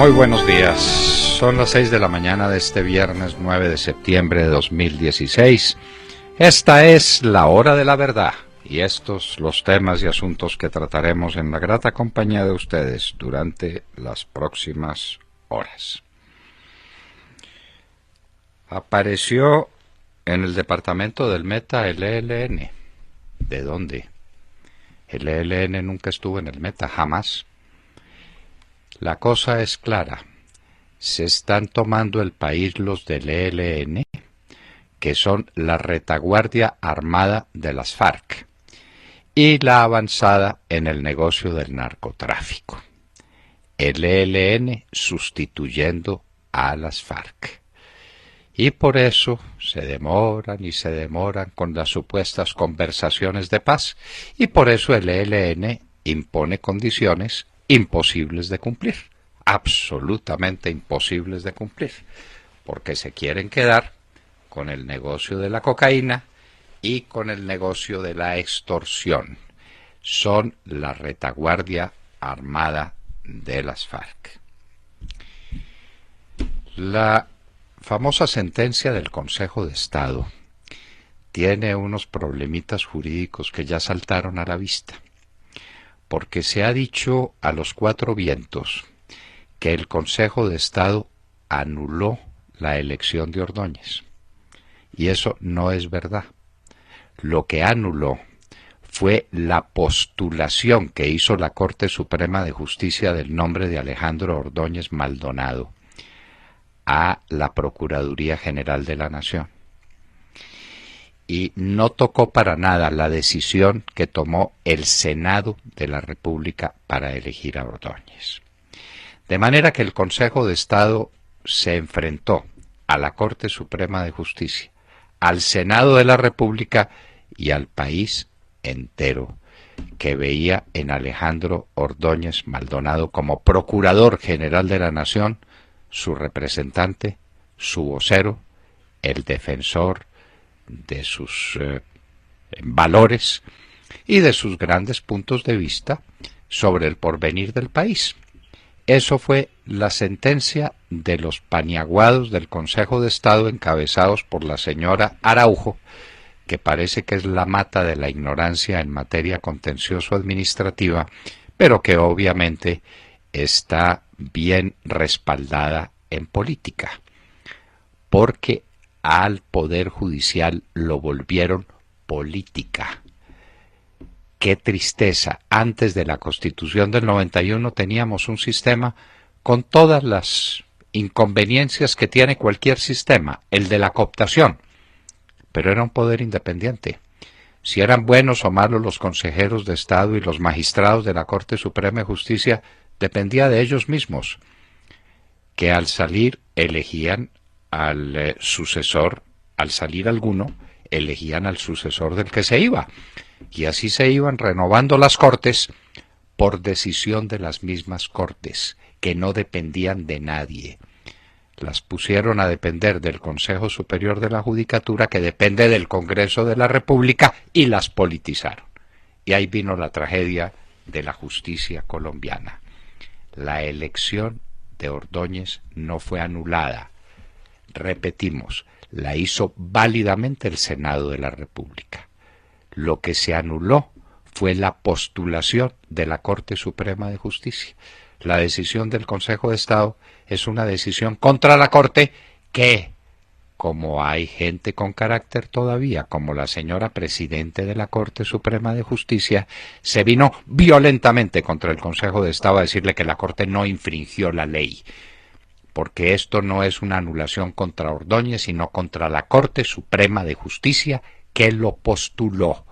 Muy buenos días. Son las 6 de la mañana de este viernes 9 de septiembre de 2016. Esta es la hora de la verdad y estos los temas y asuntos que trataremos en la grata compañía de ustedes durante las próximas horas. Apareció en el departamento del Meta el ELN. ¿De dónde? El ELN nunca estuvo en el Meta, jamás. La cosa es clara. Se están tomando el país los del ELN, que son la retaguardia armada de las FARC, y la avanzada en el negocio del narcotráfico. El ELN sustituyendo a las FARC. Y por eso se demoran con las supuestas conversaciones de paz, y por eso el ELN impone condiciones imposibles de cumplir, absolutamente imposibles de cumplir, porque se quieren quedar con el negocio de la cocaína y con el negocio de la extorsión. Son la retaguardia armada de las FARC. La famosa sentencia del Consejo de Estado tiene unos problemitas jurídicos que ya saltaron a la vista, porque se ha dicho a los cuatro vientos que el Consejo de Estado anuló la elección de Ordóñez. Y eso no es verdad. Lo que anuló fue la postulación que hizo la Corte Suprema de Justicia del nombre de Alejandro Ordóñez Maldonado a la Procuraduría General de la Nación. Y no tocó para nada la decisión que tomó el Senado de la República para elegir a Ordóñez. De manera que el Consejo de Estado se enfrentó a la Corte Suprema de Justicia, al Senado de la República y al país entero, que veía en Alejandro Ordóñez Maldonado como Procurador General de la Nación, su representante, su vocero, el defensor de sus valores y de sus grandes puntos de vista sobre el porvenir del país. Eso fue la sentencia de los paniaguados del Consejo de Estado encabezados por la señora Araujo, que parece que es la mata de la ignorancia en materia contencioso-administrativa, pero que obviamente está bien respaldada en política, porque al Poder Judicial lo volvieron política. Qué tristeza. Antes de la Constitución del 91 teníamos un sistema con todas las inconveniencias que tiene cualquier sistema, el de la cooptación, pero era un poder independiente. Si eran buenos o malos los consejeros de Estado y los magistrados de la Corte Suprema de Justicia, dependía de ellos mismos, que al salir elegían al sucesor, al salir alguno, elegían al sucesor del que se iba. Y así se iban renovando las Cortes por decisión de las mismas Cortes, que no dependían de nadie. Las pusieron a depender del Consejo Superior de la Judicatura, que depende del Congreso de la República, y las politizaron. Y ahí vino la tragedia de la justicia colombiana. La elección de Ordóñez no fue anulada. Repetimos, la hizo válidamente el Senado de la República. Lo que se anuló fue la postulación de la Corte Suprema de Justicia. La decisión del Consejo de Estado es una decisión contra la Corte que, como hay gente con carácter todavía, como la señora Presidente de la Corte Suprema de Justicia, se vino violentamente contra el Consejo de Estado a decirle que la Corte no infringió la ley, porque esto no es una anulación contra Ordóñez, sino contra la Corte Suprema de Justicia que lo postuló.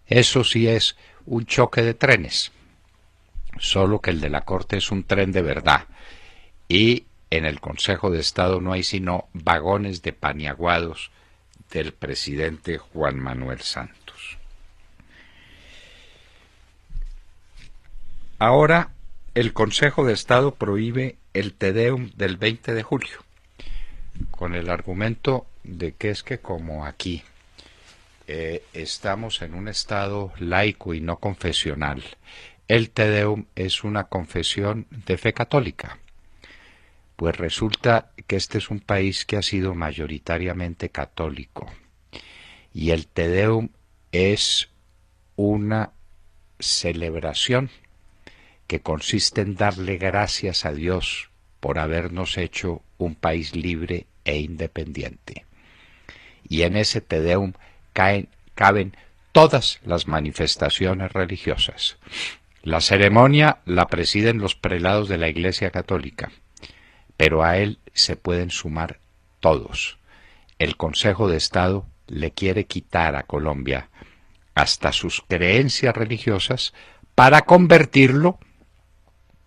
Eso sí es un choque de trenes, solo que el de la Corte es un tren de verdad, y en el Consejo de Estado no hay sino vagones de paniaguados del presidente Juan Manuel Santos. Ahora el Consejo de Estado prohíbe el Te Deum del 20 de julio, con el argumento de que es que como aquí estamos en un estado laico y no confesional, el Te Deum es una confesión de fe católica. Pues resulta que este es un país que ha sido mayoritariamente católico y el Te Deum es una celebración que consiste en darle gracias a Dios por habernos hecho un país libre e independiente. Y en ese Te Deum caben todas las manifestaciones religiosas. La ceremonia la presiden los prelados de la Iglesia Católica, pero a él se pueden sumar todos. El Consejo de Estado le quiere quitar a Colombia hasta sus creencias religiosas para convertirlo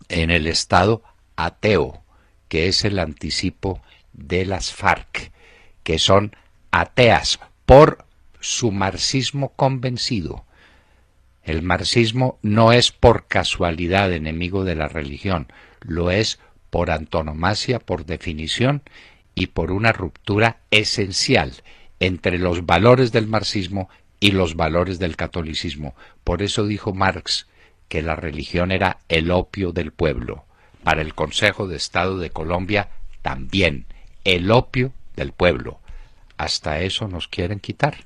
en el Estado ateo, que es el anticipo de las FARC, que son ateas por su marxismo convencido. El marxismo no es por casualidad enemigo de la religión, lo es por antonomasia, por definición y por una ruptura esencial entre los valores del marxismo y los valores del catolicismo. Por eso dijo Marx que la religión era el opio del pueblo. Para el Consejo de Estado de Colombia también, el opio del pueblo. Hasta eso nos quieren quitar.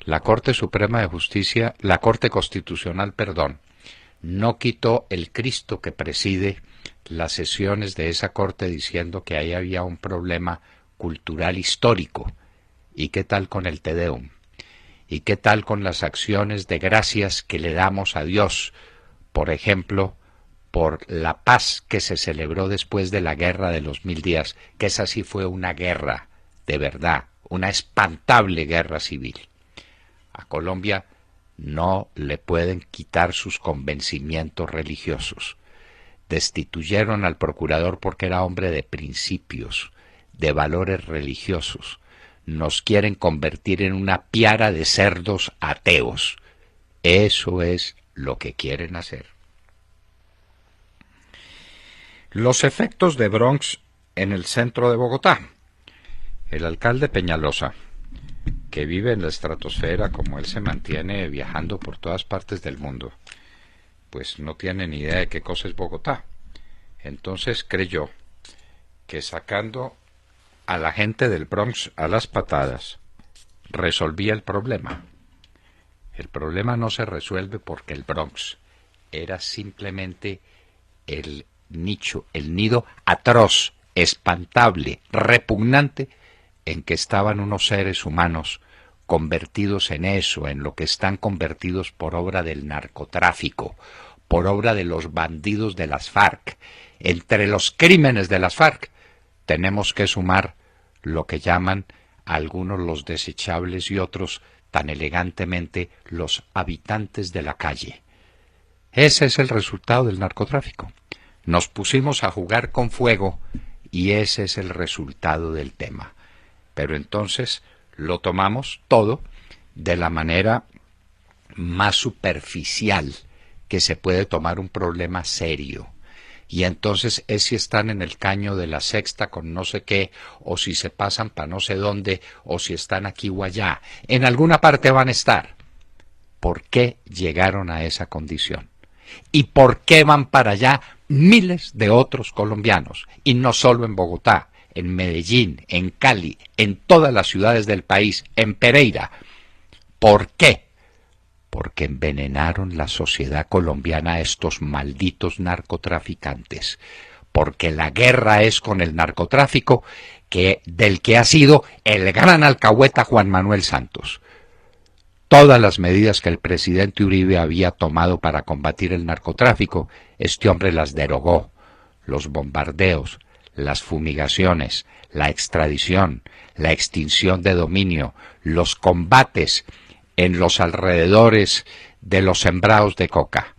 La Corte Suprema de Justicia, la Corte Constitucional, no quitó el Cristo que preside las sesiones de esa Corte diciendo que ahí había un problema cultural histórico. ¿Y qué tal con el Te Deum? ¿Y qué tal con las acciones de gracias que le damos a Dios? Por ejemplo, por la paz que se celebró después de la guerra de los 1000 días, que esa sí fue una guerra de verdad, una espantable guerra civil. A Colombia no le pueden quitar sus convencimientos religiosos. Destituyeron al procurador porque era hombre de principios, de valores religiosos. Nos quieren convertir en una piara de cerdos ateos. Eso es lo que quieren hacer. Los efectos de Bronx en el centro de Bogotá. El alcalde Peñalosa, que vive en la estratosfera como él se mantiene viajando por todas partes del mundo, pues no tiene ni idea de qué cosa es Bogotá. Entonces creyó que sacando a la gente del Bronx a las patadas resolvía el problema. El problema no se resuelve porque el Bronx era simplemente el nicho, el nido atroz, espantable, repugnante en que estaban unos seres humanos convertidos en eso, en lo que están convertidos por obra del narcotráfico, por obra de los bandidos de las FARC. Entre los crímenes de las FARC tenemos que sumar lo que llaman algunos los desechables y otros tan elegantemente los habitantes de la calle. Ese es el resultado del narcotráfico. Nos pusimos a jugar con fuego y ese es el resultado del tema. Pero entonces lo tomamos todo de la manera más superficial que se puede tomar un problema serio. Y entonces es si están en el caño de la sexta con no sé qué, o si se pasan para no sé dónde, o si están aquí o allá. En alguna parte van a estar. ¿Por qué llegaron a esa condición? ¿Y por qué van para allá miles de otros colombianos? Y no solo en Bogotá, en Medellín, en Cali, en todas las ciudades del país, en Pereira. ¿Por qué? Porque envenenaron la sociedad colombiana a estos malditos narcotraficantes. Porque la guerra es con el narcotráfico del que ha sido el gran alcahueta Juan Manuel Santos. Todas las medidas que el presidente Uribe había tomado para combatir el narcotráfico, este hombre las derogó. Los bombardeos, las fumigaciones, la extradición, la extinción de dominio, los combates en los alrededores de los sembrados de coca.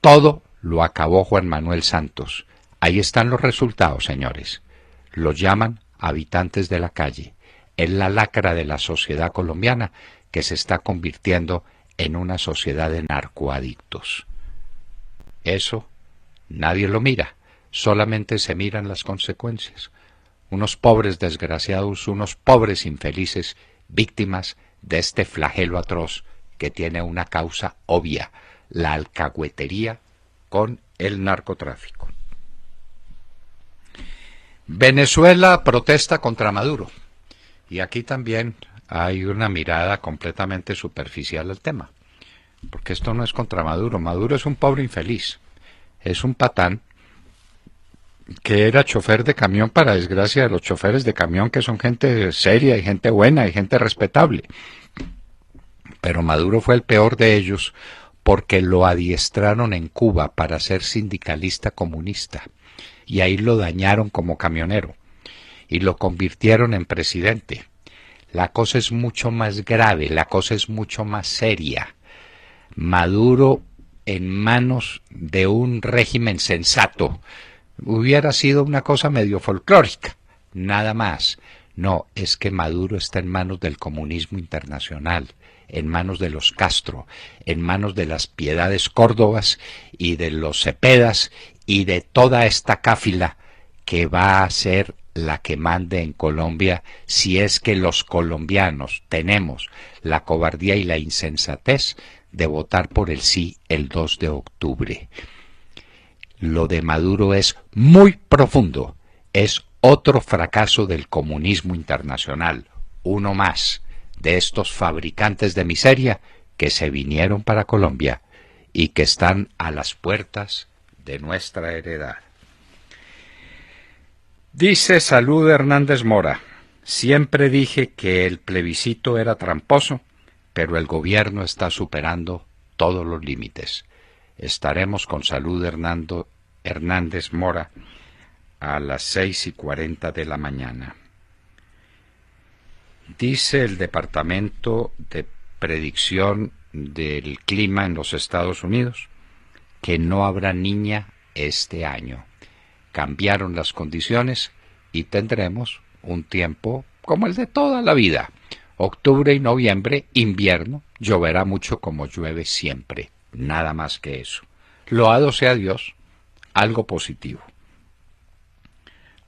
Todo lo acabó Juan Manuel Santos. Ahí están los resultados, señores. Los llaman habitantes de la calle. Es la lacra de la sociedad colombiana que se está convirtiendo en una sociedad de narcoadictos. Eso nadie lo mira, solamente se miran las consecuencias. Unos pobres desgraciados, unos pobres infelices, víctimas de este flagelo atroz que tiene una causa obvia, la alcahuetería con el narcotráfico. Venezuela protesta contra Maduro. Y aquí también hay una mirada completamente superficial al tema. Porque esto no es contra Maduro. Maduro es un pobre infeliz. Es un patán que era chofer de camión, para desgracia de los choferes de camión, que son gente seria y gente buena y gente respetable. Pero Maduro fue el peor de ellos porque lo adiestraron en Cuba para ser sindicalista comunista. Y ahí lo dañaron como camionero. Y lo convirtieron en presidente. La cosa es mucho más grave, la cosa es mucho más seria. Maduro en manos de un régimen sensato hubiera sido una cosa medio folclórica, nada más. No, es que Maduro está en manos del comunismo internacional, en manos de los Castro, en manos de las Piedades Córdobas y de los Cepedas y de toda esta cáfila que va a ser la que mande en Colombia si es que los colombianos tenemos la cobardía y la insensatez de votar por el sí el 2 de octubre. Lo de Maduro es muy profundo, es otro fracaso del comunismo internacional, uno más de estos fabricantes de miseria que se vinieron para Colombia y que están a las puertas de nuestra heredad. Dice Salud Hernández Mora: siempre dije que el plebiscito era tramposo, pero el gobierno está superando todos los límites. Estaremos con Salud Hernández Mora a las 6:40 de la mañana. Dice el Departamento de Predicción del Clima en los Estados Unidos que no habrá niña este año. Cambiaron las condiciones y tendremos un tiempo como el de toda la vida. Octubre y noviembre, invierno, lloverá mucho como llueve siempre. Nada más que eso. Loado sea Dios, algo positivo.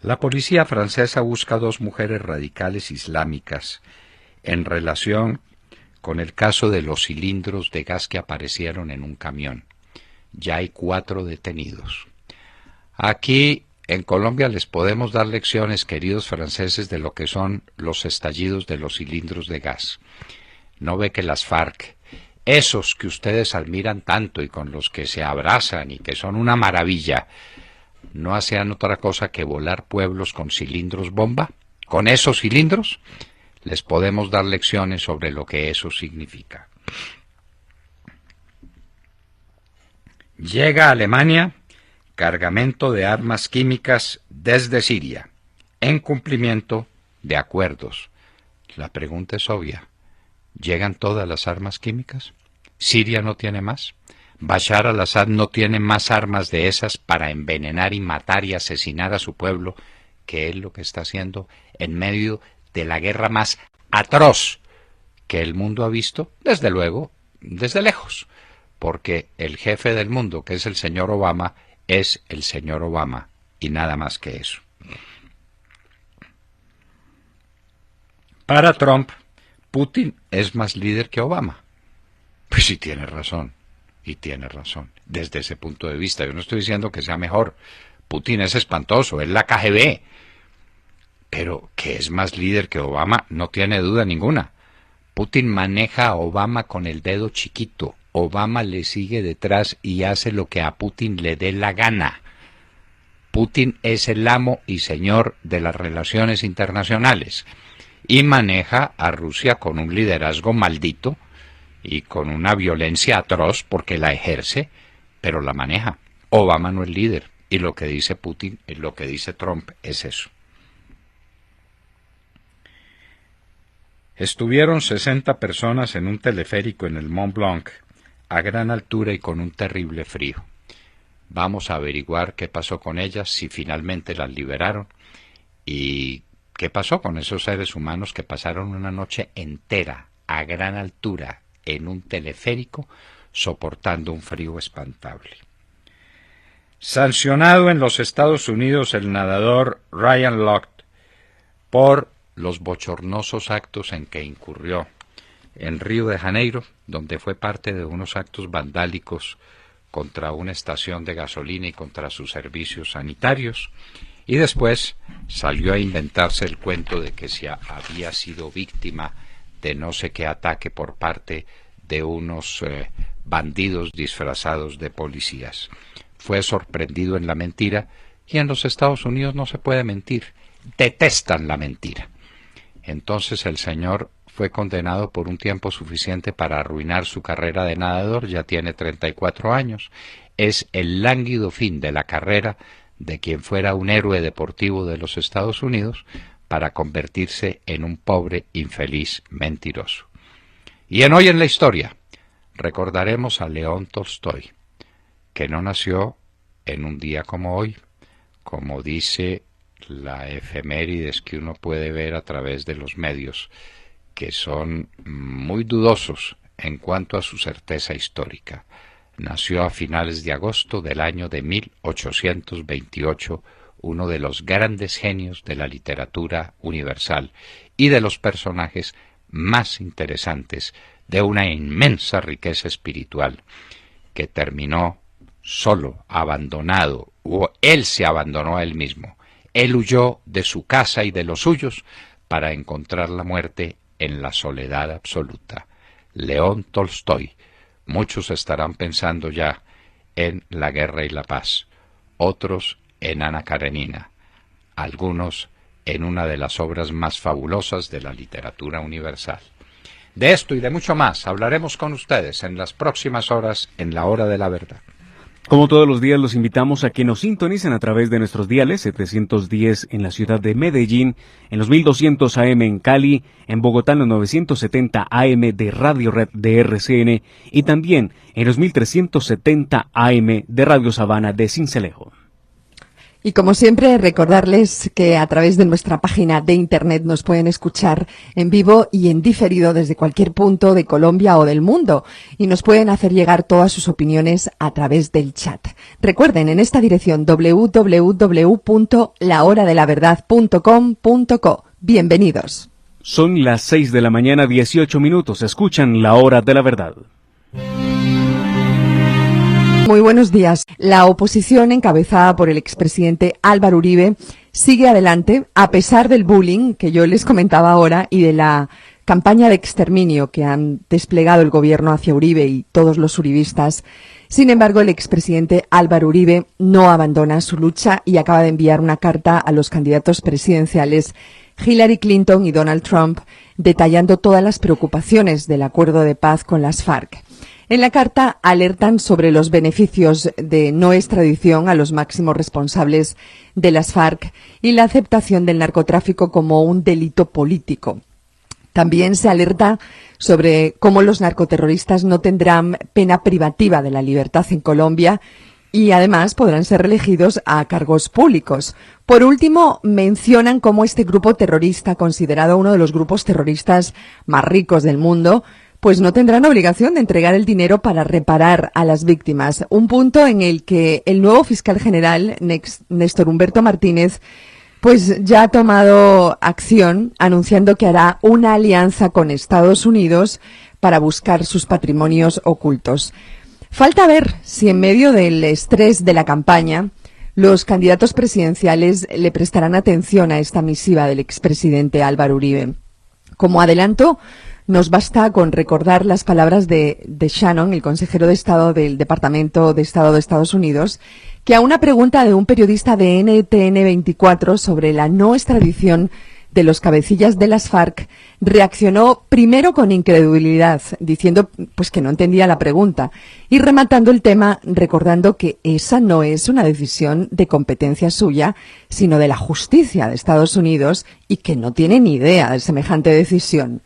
La policía francesa busca a 2 mujeres radicales islámicas en relación con el caso de los cilindros de gas que aparecieron en un camión. Ya hay 4 detenidos. Aquí en Colombia les podemos dar lecciones, queridos franceses, de lo que son los estallidos de los cilindros de gas. No ve que las FARC, esos que ustedes admiran tanto y con los que se abrazan y que son una maravilla, no hacían otra cosa que volar pueblos con cilindros bomba. Con esos cilindros les podemos dar lecciones sobre lo que eso significa. Llega a Alemania cargamento de armas químicas desde Siria, en cumplimiento de acuerdos. La pregunta es obvia: ¿llegan todas las armas químicas? ¿Siria no tiene más? ¿Bashar al-Assad no tiene más armas de esas para envenenar y matar y asesinar a su pueblo, que es lo que está haciendo en medio de la guerra más atroz que el mundo ha visto? Desde luego, desde lejos, porque el jefe del mundo, que es el señor Obama, es el señor Obama y nada más que eso. Para Trump, Putin es más líder que Obama. Pues sí, tiene razón, y tiene razón, desde ese punto de vista. Yo no estoy diciendo que sea mejor. Putin es espantoso, es la KGB. Pero que es más líder que Obama, no tiene duda ninguna. Putin maneja a Obama con el dedo chiquito. Obama le sigue detrás y hace lo que a Putin le dé la gana. Putin es el amo y señor de las relaciones internacionales y maneja a Rusia con un liderazgo maldito y con una violencia atroz porque la ejerce, pero la maneja. Obama no es líder y lo que dice Putin, lo que dice Trump es eso. Estuvieron 60 personas en un teleférico en el Mont Blanc a gran altura y con un terrible frío. Vamos a averiguar qué pasó con ellas, si finalmente las liberaron y qué pasó con esos seres humanos que pasaron una noche entera a gran altura en un teleférico soportando un frío espantable. Sancionado en los Estados Unidos el nadador Ryan Lochte por los bochornosos actos en que incurrió en Río de Janeiro, donde fue parte de unos actos vandálicos contra una estación de gasolina y contra sus servicios sanitarios, Y después salió a inventarse el cuento de que si había sido víctima de no sé qué ataque por parte de unos bandidos disfrazados de policías. Fue sorprendido en la mentira, y en los Estados Unidos no se puede mentir. Detestan la mentira. Entonces el señor fue condenado por un tiempo suficiente para arruinar su carrera de nadador. Ya tiene 34 años. Es el lánguido fin de la carrera de quien fuera un héroe deportivo de los Estados Unidos para convertirse en un pobre, infeliz mentiroso. Y en Hoy en la Historia recordaremos a León Tolstoy, que no nació en un día como hoy, como dice la efemérides que uno puede ver a través de los medios, que son muy dudosos en cuanto a su certeza histórica. Nació a finales de agosto del año de 1828, uno de los grandes genios de la literatura universal y de los personajes más interesantes de una inmensa riqueza espiritual, que terminó solo, abandonado, o él se abandonó a él mismo. Él huyó de su casa y de los suyos para encontrar la muerte en la soledad absoluta. León Tolstoy. Muchos estarán pensando ya en La Guerra y la Paz, otros en Ana Karenina, algunos en una de las obras más fabulosas de la literatura universal. De esto y de mucho más hablaremos con ustedes en las próximas horas en La Hora de la Verdad. Como todos los días, los invitamos a que nos sintonicen a través de nuestros diales, 710 en la ciudad de Medellín, en los 1200 AM en Cali, en Bogotá en los 970 AM de Radio Red de RCN y también en los 1370 AM de Radio Sabana de Sincelejo. Y como siempre, recordarles que a través de nuestra página de internet nos pueden escuchar en vivo y en diferido desde cualquier punto de Colombia o del mundo, y nos pueden hacer llegar todas sus opiniones a través del chat. Recuerden, en esta dirección www.lahoradelaverdad.com.co. Bienvenidos. Son las 6 de la mañana, 18 minutos. Escuchan La Hora de la Verdad. Muy buenos días. La oposición, encabezada por el expresidente Álvaro Uribe, sigue adelante a pesar del bullying que yo les comentaba ahora y de la campaña de exterminio que han desplegado el gobierno hacia Uribe y todos los uribistas. Sin embargo, el expresidente Álvaro Uribe no abandona su lucha y acaba de enviar una carta a los candidatos presidenciales Hillary Clinton y Donald Trump, detallando todas las preocupaciones del acuerdo de paz con las FARC. En la carta alertan sobre los beneficios de no extradición a los máximos responsables de las FARC y la aceptación del narcotráfico como un delito político. También se alerta sobre cómo los narcoterroristas no tendrán pena privativa de la libertad en Colombia y además podrán ser reelegidos a cargos públicos. Por último, mencionan cómo este grupo terrorista, considerado uno de los grupos terroristas más ricos del mundo, pues no tendrán obligación de entregar el dinero para reparar a las víctimas. Un punto en el que el nuevo fiscal general, Néstor Humberto Martínez, pues ya ha tomado acción, anunciando que hará una alianza con Estados Unidos para buscar sus patrimonios ocultos. Falta ver si en medio del estrés de la campaña los candidatos presidenciales le prestarán atención a esta misiva del expresidente Álvaro Uribe. Como adelanto, nos basta con recordar las palabras de Shannon, el consejero de Estado del Departamento de Estado de Estados Unidos, que a una pregunta de un periodista de NTN 24 sobre la no extradición de los cabecillas de las FARC, reaccionó primero con incredulidad, diciendo pues que no entendía la pregunta, y rematando el tema recordando que esa no es una decisión de competencia suya, sino de la justicia de Estados Unidos, y que no tiene ni idea de semejante decisión.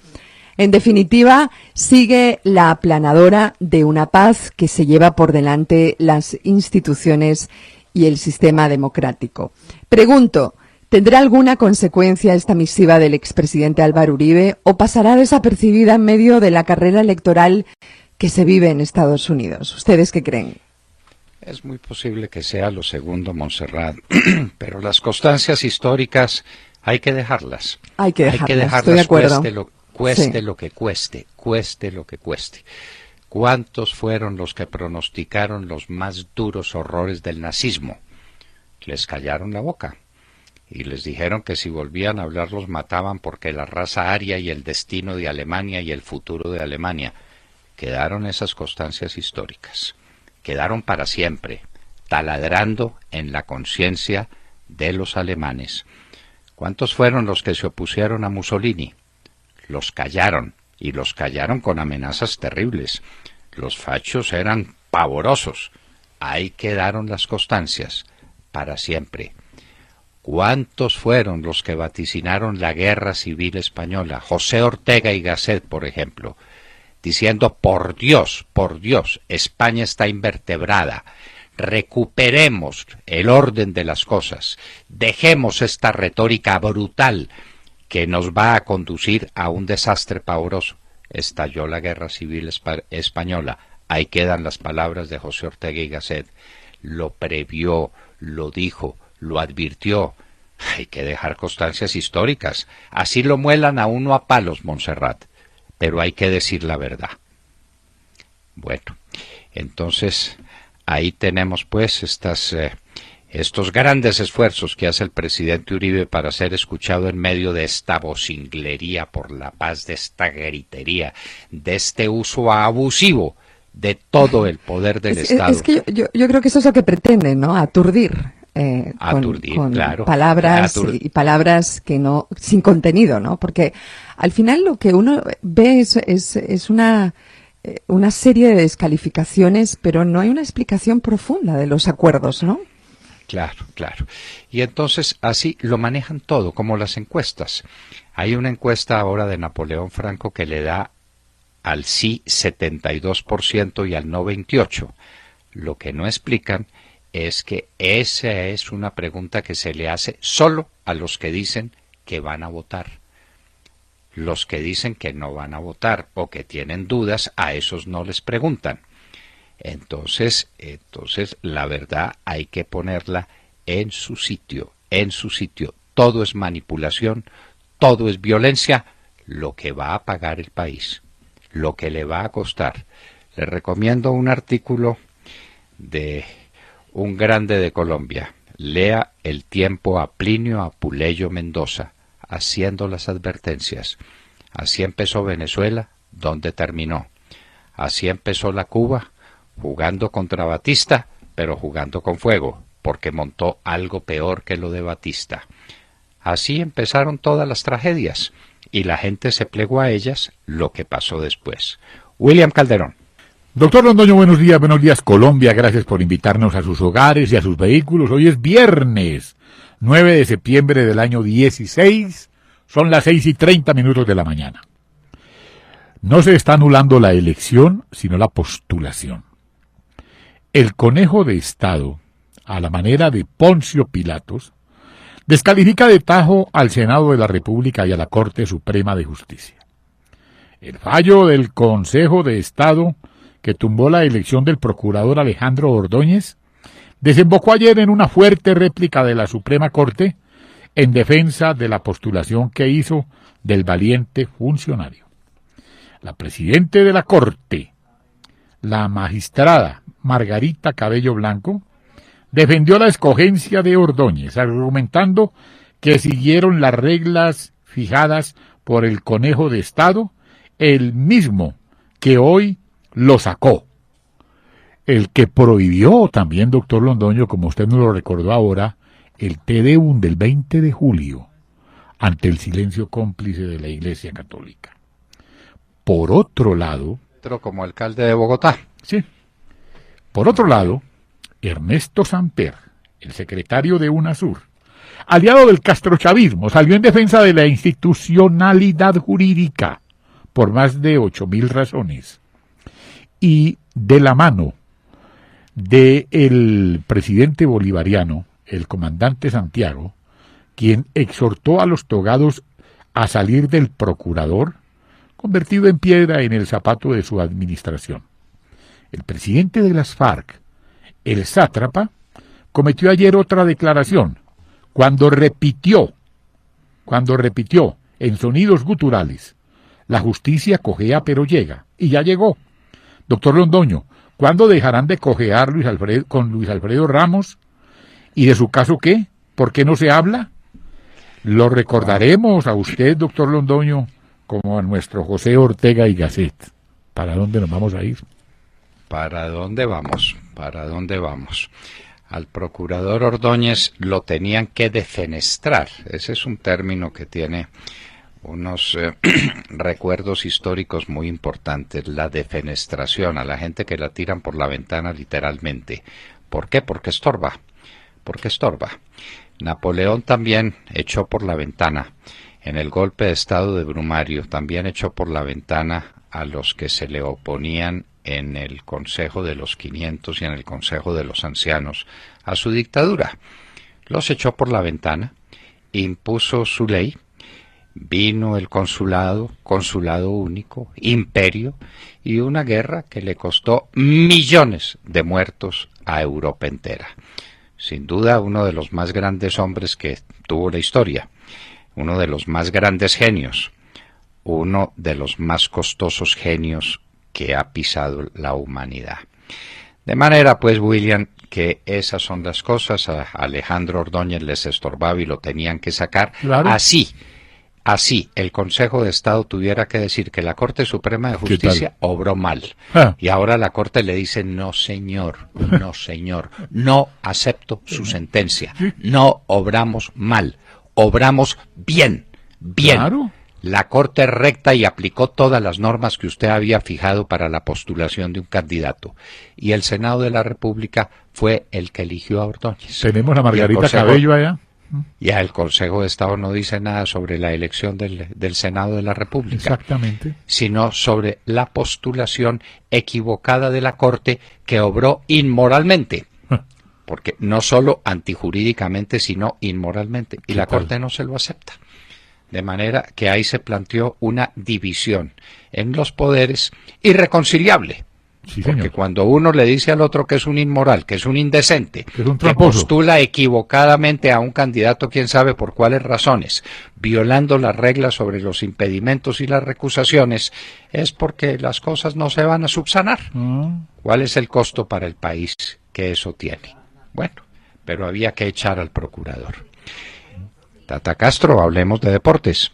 En definitiva, sigue la aplanadora de una paz que se lleva por delante las instituciones y el sistema democrático. Pregunto, ¿tendrá alguna consecuencia esta misiva del expresidente Álvaro Uribe o pasará desapercibida en medio de la carrera electoral que se vive en Estados Unidos? ¿Ustedes qué creen? Es muy posible que sea lo segundo, Montserrat, pero las constancias históricas hay que dejarlas. Hay que dejarlas, estoy de acuerdo. Cueste lo que cueste, cueste lo que cueste. ¿Cuántos fueron los que pronosticaron los más duros horrores del nazismo? Les callaron la boca. y les dijeron que si volvían a hablar los mataban porque la raza aria y el destino de Alemania y el futuro de Alemania. Quedaron esas constancias históricas, quedaron para siempre, taladrando en la conciencia de los alemanes. ¿Cuántos fueron los que se opusieron a Mussolini? Los callaron, y los callaron con amenazas terribles. Los fachos eran pavorosos. Ahí quedaron las constancias, para siempre. ¿Cuántos fueron los que vaticinaron la guerra civil española? José Ortega y Gasset, por ejemplo, diciendo, por Dios, España está invertebrada, recuperemos el orden de las cosas, dejemos esta retórica brutal que nos va a conducir a un desastre pavoroso. Estalló la guerra civil española, ahí quedan las palabras de José Ortega y Gasset, lo previó, lo dijo, lo advirtió. Hay que dejar constancias históricas, así lo muelan a uno a palos, Montserrat, pero hay que decir la verdad. Bueno, entonces ahí tenemos pues estos grandes esfuerzos que hace el presidente Uribe para ser escuchado en medio de esta vocinglería por la paz, de esta gritería, de este uso abusivo de todo el poder del Estado. Es que yo creo que eso es lo que pretenden, ¿no? Aturdir. Con claro, palabras y palabras que no, sin contenido, ¿no? Porque al final lo que uno ve es una serie de descalificaciones, pero no hay una explicación profunda de los acuerdos, ¿no? Claro. Y entonces así lo manejan todo, como las encuestas. Hay una encuesta ahora de Napoleón Franco que le da al sí 72% y al no 28%. Lo que no explican es que esa es una pregunta que se le hace solo a los que dicen que van a votar. Los que dicen que no van a votar o que tienen dudas, a esos no les preguntan. Entonces la verdad hay que ponerla en su sitio, Todo es manipulación, todo es violencia, lo que va a pagar el país, lo que le va a costar. Les recomiendo un artículo de un grande de Colombia. Lea El tiempo a Plinio Apuleyo Mendoza, haciendo las advertencias. Así empezó Venezuela, donde terminó. Así empezó la Cuba, jugando contra Batista, pero jugando con fuego, porque montó algo peor que lo de Batista. Así empezaron todas las tragedias, y la gente se plegó a ellas, lo que pasó después. William Calderón. Doctor Londoño, buenos días Colombia, gracias por invitarnos a sus hogares y a sus vehículos. Hoy es viernes, 9 de septiembre del año 16, son las 6:30 de la mañana. No se está anulando la elección, sino la postulación. El Conejo de Estado, a la manera de Poncio Pilatos, descalifica de tajo al Senado de la República y a la Corte Suprema de Justicia. El fallo del Consejo de Estado, que tumbó la elección del procurador Alejandro Ordóñez, desembocó ayer en una fuerte réplica de la Suprema Corte en defensa de la postulación que hizo del valiente funcionario. La presidenta de la Corte, la magistrada Margarita Cabello Blanco, defendió la escogencia de Ordóñez, argumentando que siguieron las reglas fijadas por el Conejo de Estado, el mismo que hoy lo sacó. El que prohibió también, doctor Londoño, como usted nos lo recordó ahora, el Te Deum del 20 de julio, ante el silencio cómplice de la Iglesia Católica. Por otro lado... Como alcalde de Bogotá. Sí. Por otro lado, Ernesto Samper, el secretario de UNASUR, aliado del castrochavismo, salió en defensa de la institucionalidad jurídica por más de 8.000 razones. Y de la mano del presidente bolivariano, el comandante Santiago, quien exhortó a los togados a salir del procurador, convertido en piedra en el zapato de su administración. El presidente de las FARC, el sátrapa, cometió ayer otra declaración, cuando repitió en sonidos guturales: la justicia cojea pero llega, y ya llegó. Doctor Londoño, ¿cuándo dejarán de cojear con Luis Alfredo Ramos? ¿Y de su caso qué? ¿Por qué no se habla? Lo recordaremos a usted, doctor Londoño, como a nuestro José Ortega y Gasset. ¿Para dónde nos vamos a ir? ¿Para dónde vamos? ¿Para dónde vamos? Al procurador Ordóñez lo tenían que defenestrar. Ese es un término que tiene unos recuerdos históricos muy importantes. La defenestración, a la gente que la tiran por la ventana literalmente. ¿Por qué? Porque estorba. Porque estorba. Napoleón también echó por la ventana. En el golpe de estado de Brumario también echó por la ventana a los que se le oponían en el Consejo de los 500 y en el Consejo de los Ancianos a su dictadura. Los echó por la ventana, impuso su ley, vino el consulado único, imperio, y una guerra que le costó millones de muertos a Europa entera. Sin duda uno de los más grandes hombres que tuvo la historia, uno de los más grandes genios, uno de los más costosos genios que ha pisado la humanidad. De manera, pues, William, que esas son las cosas. A Alejandro Ordóñez les estorbaba y lo tenían que sacar. Claro. Así, el Consejo de Estado tuviera que decir que la Corte Suprema de Justicia obró mal. Y ahora la Corte le dice, no señor, no acepto su sentencia. No obramos mal, obramos bien. Claro. La Corte recta y aplicó todas las normas que usted había fijado para la postulación de un candidato. Y el Senado de la República fue el que eligió a Ordóñez. Tenemos a Margarita Cabello allá. Ya el Consejo de Estado no dice nada sobre la elección del Senado de la República. Exactamente. Sino sobre la postulación equivocada de la Corte que obró inmoralmente. Porque no solo antijurídicamente, sino inmoralmente. Y la Corte no se lo acepta. De manera que ahí se planteó una división en los poderes irreconciliable. Sí, porque cuando uno le dice al otro que es un inmoral, que es un indecente, que postula equivocadamente a un candidato, quién sabe por cuáles razones, violando las reglas sobre los impedimentos y las recusaciones, es porque las cosas no se van a subsanar. ¿Cuál es el costo para el país que eso tiene? Bueno, pero había que echar al procurador. Tata Castro, hablemos de deportes.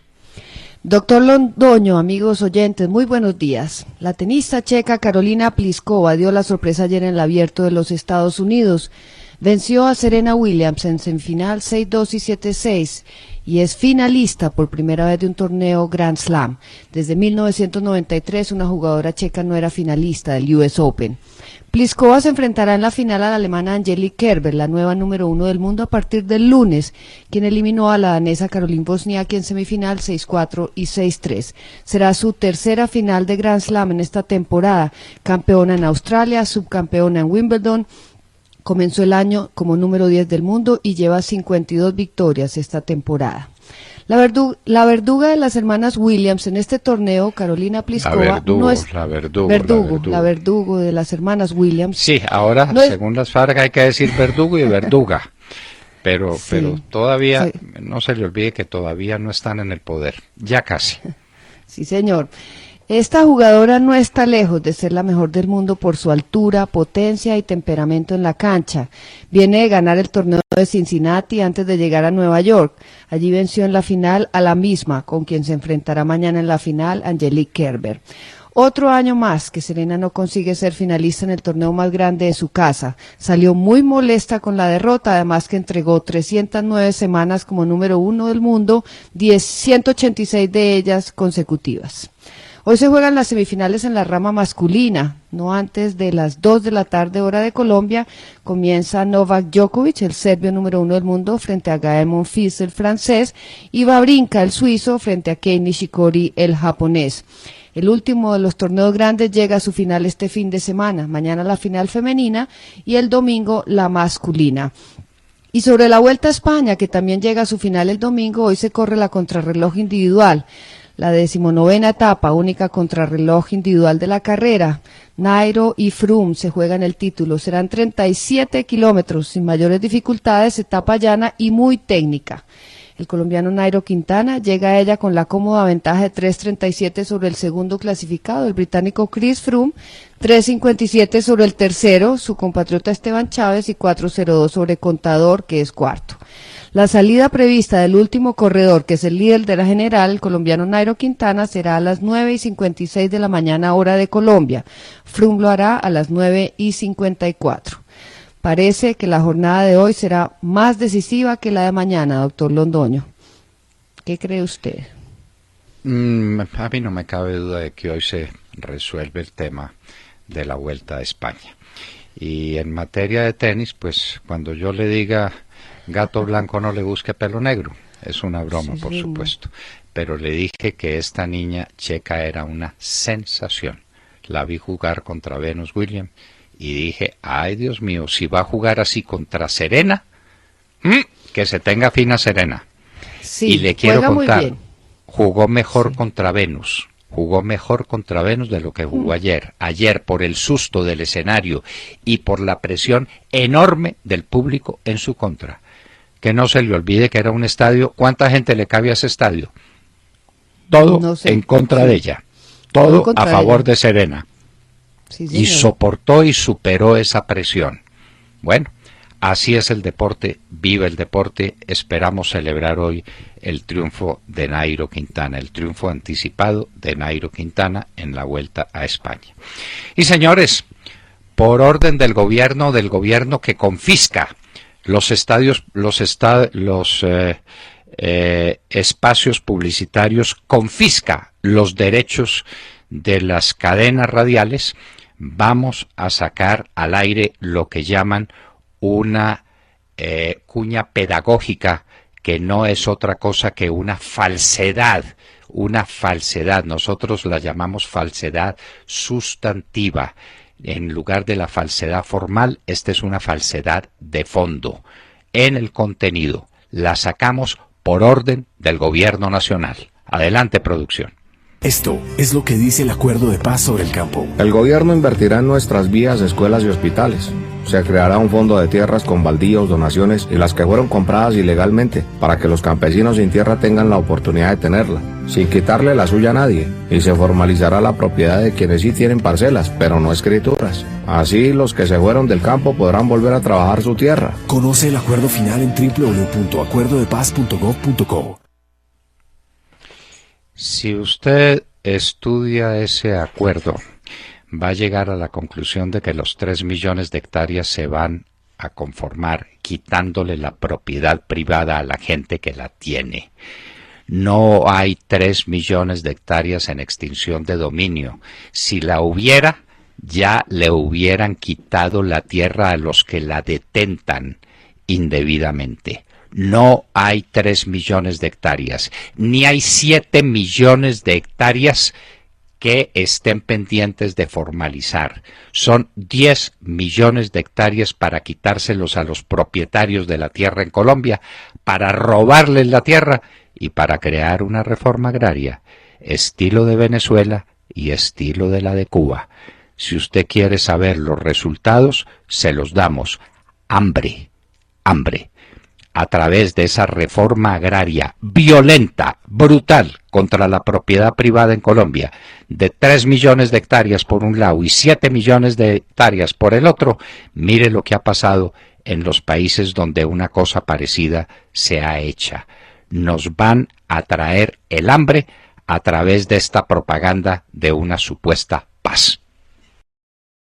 Doctor Londoño, amigos oyentes, muy buenos días. La tenista checa Karolina Pliskova dio la sorpresa ayer en el Abierto de los Estados Unidos. Venció a Serena Williams en semifinal 6-2 y 7-6 y es finalista por primera vez de un torneo Grand Slam. Desde 1993 una jugadora checa no era finalista del US Open. Pliskova se enfrentará en la final a la alemana Angelique Kerber, la nueva número 1 del mundo, a partir del lunes, quien eliminó a la danesa Caroline Wozniacki en semifinal 6-4 y 6-3. Será su tercera final de Grand Slam en esta temporada, campeona en Australia, subcampeona en Wimbledon. Comenzó el año como número 10 del mundo y lleva 52 victorias esta temporada. La verduga de las hermanas Williams en este torneo, Karolina Pliskova, la verdugo de las hermanas Williams. Sí, ahora, según las FARC, hay que decir verdugo y verduga. Pero todavía, no se le olvide que todavía no están en el poder. Ya casi. Sí, señor. Esta jugadora no está lejos de ser la mejor del mundo por su altura, potencia y temperamento en la cancha. Viene de ganar el torneo de Cincinnati antes de llegar a Nueva York. Allí venció en la final a la misma, con quien se enfrentará mañana en la final, Angelique Kerber. Otro año más que Serena no consigue ser finalista en el torneo más grande de su casa. Salió muy molesta con la derrota, además que entregó 309 semanas como número 1 del mundo, 186 de ellas consecutivas. Hoy se juegan las semifinales en la rama masculina, no antes de las 2 de la tarde, hora de Colombia. Comienza Novak Djokovic, el serbio número 1 del mundo, frente a Gael Monfils, el francés, y Wawrinka, el suizo, frente a Kei Nishikori, el japonés. El último de los torneos grandes llega a su final este fin de semana, mañana la final femenina y el domingo la masculina. Y sobre la Vuelta a España, que también llega a su final el domingo, hoy se corre la contrarreloj individual. La 19ª etapa, única contrarreloj individual de la carrera. Nairo y Froome se juegan el título. Serán 37 kilómetros sin mayores dificultades, etapa llana y muy técnica. El colombiano Nairo Quintana llega a ella con la cómoda ventaja de 3.37 sobre el segundo clasificado, el británico Chris Froome, 3.57 sobre el tercero, su compatriota Esteban Chávez, y 4.02 sobre Contador, que es cuarto. La salida prevista del último corredor, que es el líder de la general, el colombiano Nairo Quintana, será a las 9:56 de la mañana, hora de Colombia. Froome lo hará a las 9:54. Parece que la jornada de hoy será más decisiva que la de mañana, doctor Londoño. ¿Qué cree usted? A mí no me cabe duda de que hoy se resuelve el tema de la Vuelta a España. Y en materia de tenis, pues cuando yo le diga gato blanco no le busque pelo negro, es una broma, sí, por supuesto, pero le dije que esta niña checa era una sensación. La vi jugar contra Venus Williams y dije, ay Dios mío, si va a jugar así contra Serena, que se tenga fina Serena. Sí, y le quiero contar, jugó mejor contra Venus. Jugó mejor contra Venus de lo que jugó ayer. Ayer, por el susto del escenario y por la presión enorme del público en su contra. Que no se le olvide que era un estadio. ¿Cuánta gente le cabe a ese estadio? Todo no sé, en contra de ella. Todo a favor de Serena. Sí, y soportó y superó esa presión. Bueno, así es el deporte, vive el deporte. Esperamos celebrar hoy el triunfo de Nairo Quintana, el triunfo anticipado de Nairo Quintana en la Vuelta a España. Y señores, por orden del gobierno que confisca los estadios, los espacios publicitarios, confisca los derechos de las cadenas radiales, vamos a sacar al aire lo que llaman una cuña pedagógica, que no es otra cosa que una falsedad, nosotros la llamamos falsedad sustantiva. En lugar de la falsedad formal, esta es una falsedad de fondo. En el contenido, la sacamos por orden del gobierno nacional. Adelante, producción. Esto es lo que dice el Acuerdo de Paz sobre el Campo. El gobierno invertirá en nuestras vías, escuelas y hospitales. Se creará un fondo de tierras con baldíos, donaciones y las que fueron compradas ilegalmente, para que los campesinos sin tierra tengan la oportunidad de tenerla, sin quitarle la suya a nadie. Y se formalizará la propiedad de quienes sí tienen parcelas, pero no escrituras. Así, los que se fueron del campo podrán volver a trabajar su tierra. Conoce el acuerdo final en www.acuerdodepaz.gov.co. Si usted estudia ese acuerdo, va a llegar a la conclusión de que los 3 millones de hectáreas se van a conformar quitándole la propiedad privada a la gente que la tiene. No hay 3 millones de hectáreas en extinción de dominio. Si la hubiera, ya le hubieran quitado la tierra a los que la detentan indebidamente. No hay 3 millones de hectáreas, ni hay 7 millones de hectáreas que estén pendientes de formalizar. Son 10 millones de hectáreas para quitárselos a los propietarios de la tierra en Colombia, para robarles la tierra y para crear una reforma agraria, estilo de Venezuela y estilo de la de Cuba. Si usted quiere saber los resultados, se los damos. Hambre, hambre. A través de esa reforma agraria violenta, brutal, contra la propiedad privada en Colombia, de 3 millones de hectáreas por un lado y 7 millones de hectáreas por el otro, mire lo que ha pasado en los países donde una cosa parecida se ha hecho. Nos van a traer el hambre a través de esta propaganda de una supuesta paz.